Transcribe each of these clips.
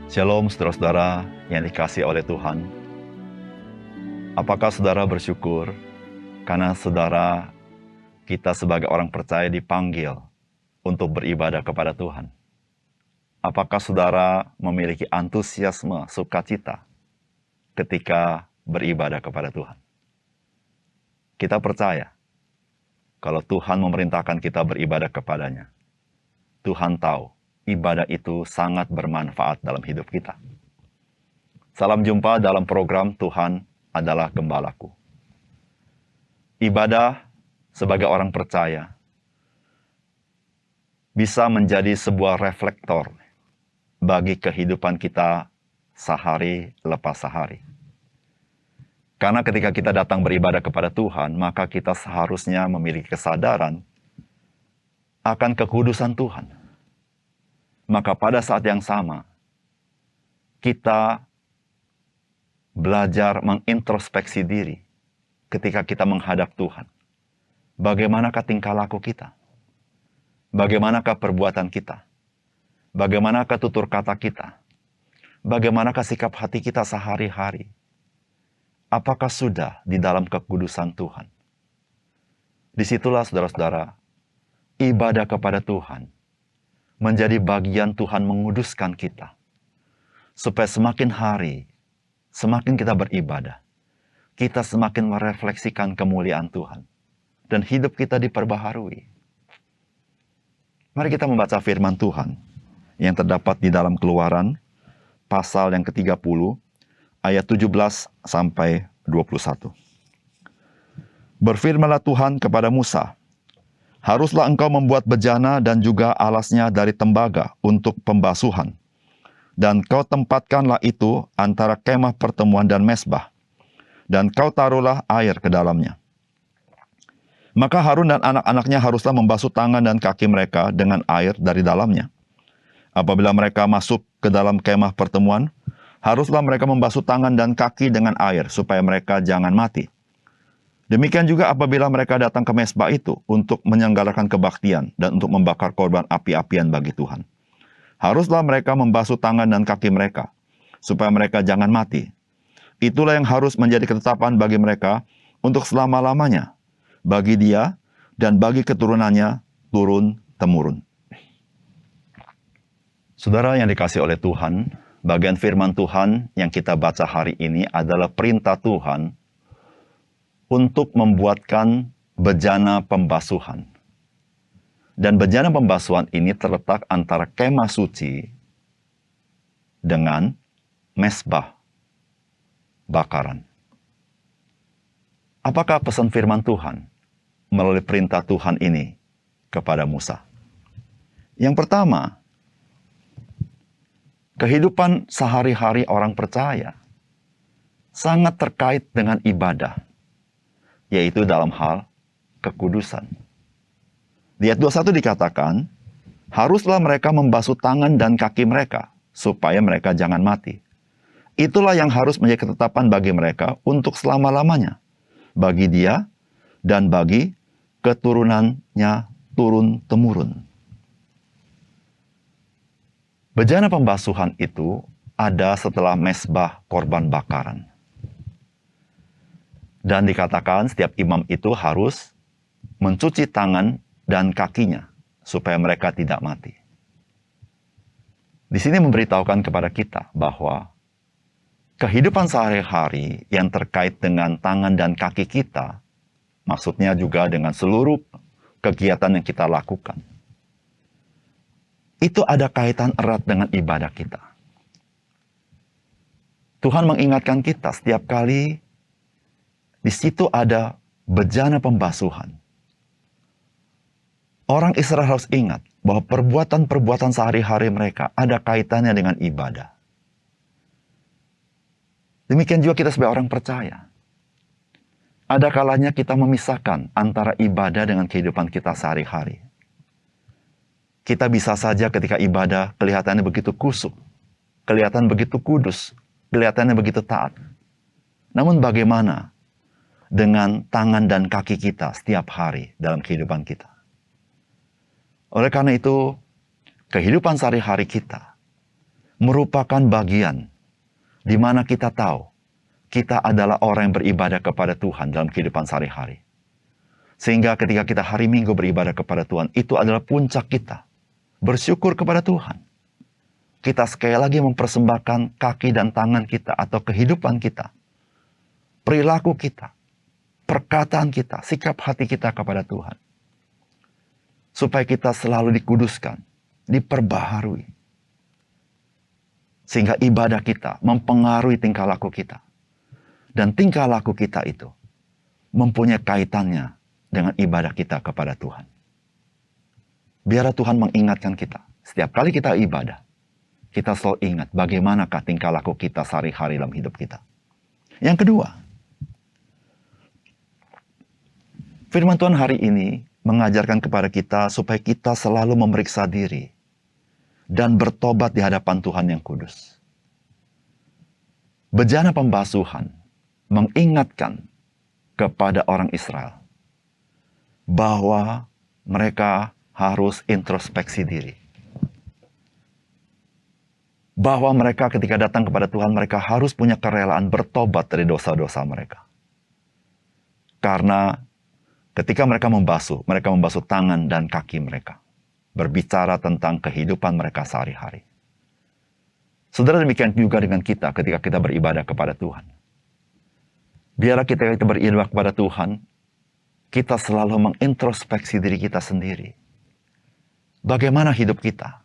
Shalom saudara-saudara yang dikasihi oleh Tuhan. Apakah saudara bersyukur karena saudara kita sebagai orang percaya dipanggil untuk beribadah kepada Tuhan? Apakah saudara memiliki antusiasme, sukacita ketika beribadah kepada Tuhan? Kita percaya kalau Tuhan memerintahkan kita beribadah kepadanya, Tuhan tahu ibadah itu sangat bermanfaat dalam hidup kita. Salam jumpa dalam program Tuhan adalah Gembalaku. Ibadah sebagai orang percaya bisa menjadi sebuah reflektor bagi kehidupan kita sehari lepas sehari. Karena ketika kita datang beribadah kepada Tuhan, maka kita seharusnya memiliki kesadaran akan kekudusan Tuhan. Maka pada saat yang sama, kita belajar mengintrospeksi diri ketika kita menghadap Tuhan. Bagaimanakah tingkah laku kita? Bagaimanakah perbuatan kita? Bagaimanakah tutur kata kita? Bagaimanakah sikap hati kita sehari-hari? Apakah sudah di dalam kekudusan Tuhan? Disitulah saudara-saudara, ibadah kepada Tuhan menjadi bagian Tuhan menguduskan kita. Supaya semakin hari, semakin kita beribadah, kita semakin merefleksikan kemuliaan Tuhan. Dan hidup kita diperbaharui. Mari kita membaca firman Tuhan yang terdapat di dalam Keluaran, pasal yang ke-30, ayat 17 sampai 21. Berfirmanlah Tuhan kepada Musa, haruslah engkau membuat bejana dan juga alasnya dari tembaga untuk pembasuhan. Dan kau tempatkanlah itu antara kemah pertemuan dan mezbah. Dan kau taruhlah air ke dalamnya. Maka Harun dan anak-anaknya haruslah membasuh tangan dan kaki mereka dengan air dari dalamnya. Apabila mereka masuk ke dalam kemah pertemuan, haruslah mereka membasuh tangan dan kaki dengan air supaya mereka jangan mati. Demikian juga apabila mereka datang ke mezbah itu untuk menyelenggarakan kebaktian dan untuk membakar korban api-apian bagi Tuhan. Haruslah mereka membasuh tangan dan kaki mereka, supaya mereka jangan mati. Itulah yang harus menjadi ketetapan bagi mereka untuk selama-lamanya, bagi dia dan bagi keturunannya turun-temurun. Saudara yang dikasihi oleh Tuhan, bagian firman Tuhan yang kita baca hari ini adalah perintah Tuhan untuk membuatkan bejana pembasuhan. Dan bejana pembasuhan ini terletak antara kemah suci dengan mezbah bakaran. Apakah pesan firman Tuhan melalui perintah Tuhan ini kepada Musa? Yang pertama, kehidupan sehari-hari orang percaya sangat terkait dengan ibadah, yaitu dalam hal kekudusan. Di ayat 21 dikatakan, haruslah mereka membasuh tangan dan kaki mereka, supaya mereka jangan mati. Itulah yang harus menjadi ketetapan bagi mereka untuk selama-lamanya, bagi dia dan bagi keturunannya turun-temurun. Bejana pembasuhan itu ada setelah mezbah korban bakaran. Dan dikatakan setiap imam itu harus mencuci tangan dan kakinya supaya mereka tidak mati. Di sini memberitahukan kepada kita bahwa kehidupan sehari-hari yang terkait dengan tangan dan kaki kita, maksudnya juga dengan seluruh kegiatan yang kita lakukan, itu ada kaitan erat dengan ibadah kita. Tuhan mengingatkan kita setiap kali di situ ada bejana pembasuhan. Orang Israel harus ingat bahwa perbuatan-perbuatan sehari-hari mereka ada kaitannya dengan ibadah. Demikian juga kita sebagai orang percaya. Ada kalanya kita memisahkan antara ibadah dengan kehidupan kita sehari-hari. Kita bisa saja ketika ibadah kelihatannya begitu kusuk, kelihatan begitu kudus, kelihatannya begitu taat. Namun bagaimana dengan tangan dan kaki kita setiap hari dalam kehidupan kita? Oleh karena itu, kehidupan sehari-hari kita merupakan bagian di mana kita tahu kita adalah orang yang beribadah kepada Tuhan dalam kehidupan sehari-hari. Sehingga ketika kita hari Minggu beribadah kepada Tuhan, itu adalah puncak kita. Bersyukur kepada Tuhan. Kita sekali lagi mempersembahkan kaki dan tangan kita atau kehidupan kita. Perilaku kita. Perkataan kita. Sikap hati kita kepada Tuhan. Supaya kita selalu dikuduskan. Diperbaharui. Sehingga ibadah kita mempengaruhi tingkah laku kita. Dan tingkah laku kita itu mempunyai kaitannya dengan ibadah kita kepada Tuhan. Biarlah Tuhan mengingatkan kita. Setiap kali kita ibadah, kita selalu ingat bagaimanakah tingkah laku kita sehari-hari dalam hidup kita. Yang kedua, firman Tuhan hari ini mengajarkan kepada kita supaya kita selalu memeriksa diri dan bertobat di hadapan Tuhan yang kudus. Bejana pembasuhan mengingatkan kepada orang Israel bahwa mereka harus introspeksi diri. Bahwa mereka ketika datang kepada Tuhan, mereka harus punya kerelaan bertobat dari dosa-dosa mereka. Karena ketika mereka membasuh tangan dan kaki mereka. Berbicara tentang kehidupan mereka sehari-hari. Saudara, demikian juga dengan kita ketika kita beribadah kepada Tuhan. Biarlah kita beribadah kepada Tuhan, kita selalu mengintrospeksi diri kita sendiri. Bagaimana hidup kita?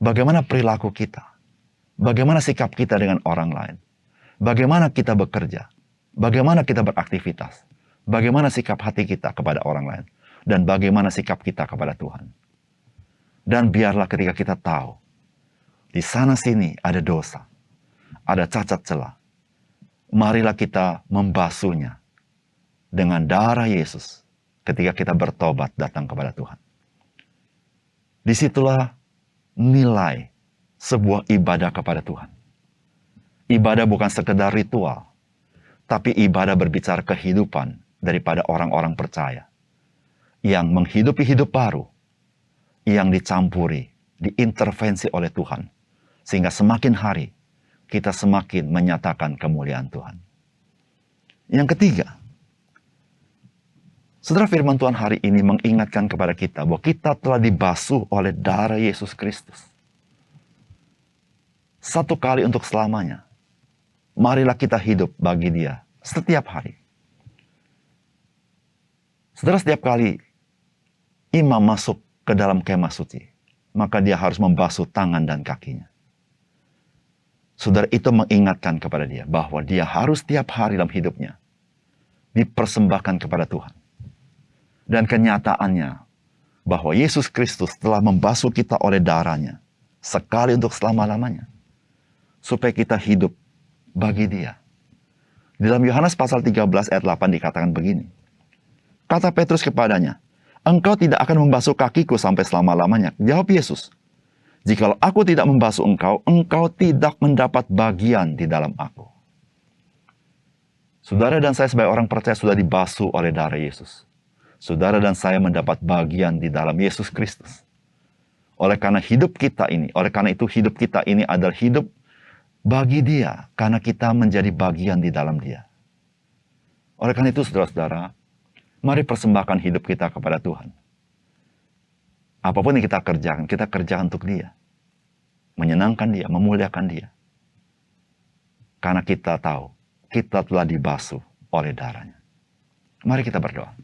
Bagaimana perilaku kita? Bagaimana sikap kita dengan orang lain? Bagaimana kita bekerja? Bagaimana kita beraktivitas? Bagaimana sikap hati kita kepada orang lain? Dan bagaimana sikap kita kepada Tuhan? Dan biarlah ketika kita tahu, di sana sini ada dosa, ada cacat celah, marilah kita membasuhnya dengan darah Yesus ketika kita bertobat datang kepada Tuhan. Disitulah nilai sebuah ibadah kepada Tuhan. Ibadah bukan sekedar ritual, tapi ibadah berbicara kehidupan daripada orang-orang percaya yang menghidupi hidup baru, yang dicampuri, diintervensi oleh Tuhan, sehingga semakin hari kita semakin menyatakan kemuliaan Tuhan. Yang ketiga, saudara, firman Tuhan hari ini mengingatkan kepada kita bahwa kita telah dibasuh oleh darah Yesus Kristus. Satu kali untuk selamanya. Marilah kita hidup bagi Dia setiap hari. Saudara, setiap kali imam masuk ke dalam kemah suci, maka dia harus membasuh tangan dan kakinya. Saudara, itu mengingatkan kepada dia bahwa dia harus setiap hari dalam hidupnya dipersembahkan kepada Tuhan. Dan kenyataannya bahwa Yesus Kristus telah membasuh kita oleh darahnya sekali untuk selama-lamanya. Supaya kita hidup bagi Dia. Di dalam Yohanes pasal 13 ayat 8 dikatakan begini. Kata Petrus kepadanya, "Engkau tidak akan membasuh kakiku sampai selama-lamanya." Jawab Yesus, "Jikalau aku tidak membasuh engkau, engkau tidak mendapat bagian di dalam aku." Saudara dan saya sebagai orang percaya sudah dibasuh oleh darah Yesus. Saudara dan saya mendapat bagian di dalam Yesus Kristus. Oleh karena hidup kita ini, oleh karena itu hidup kita ini adalah hidup bagi Dia, karena kita menjadi bagian di dalam Dia. Oleh karena itu, saudara-saudara, mari persembahkan hidup kita kepada Tuhan. Apapun yang kita kerjakan untuk Dia. Menyenangkan Dia, memuliakan Dia. Karena kita tahu, kita telah dibasuh oleh darahnya. Mari kita berdoa.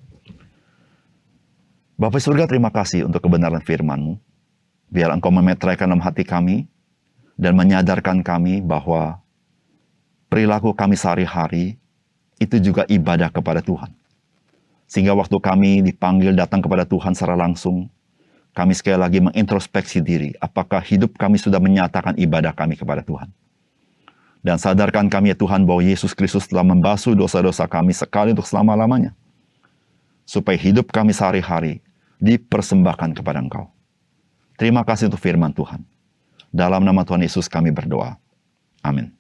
Bapa surga, terima kasih untuk kebenaran firman-Mu. Biar Engkau memetraikan dalam hati kami, dan menyadarkan kami bahwa perilaku kami sehari-hari itu juga ibadah kepada Tuhan. Sehingga waktu kami dipanggil datang kepada Tuhan secara langsung, kami sekali lagi mengintrospeksi diri, apakah hidup kami sudah menyatakan ibadah kami kepada Tuhan. Dan sadarkan kami ya Tuhan bahwa Yesus Kristus telah membasuh dosa-dosa kami sekali untuk selama-lamanya. Supaya hidup kami sehari-hari dipersembahkan kepada Engkau. Terima kasih untuk firman Tuhan. Dalam nama Tuhan Yesus kami berdoa. Amin.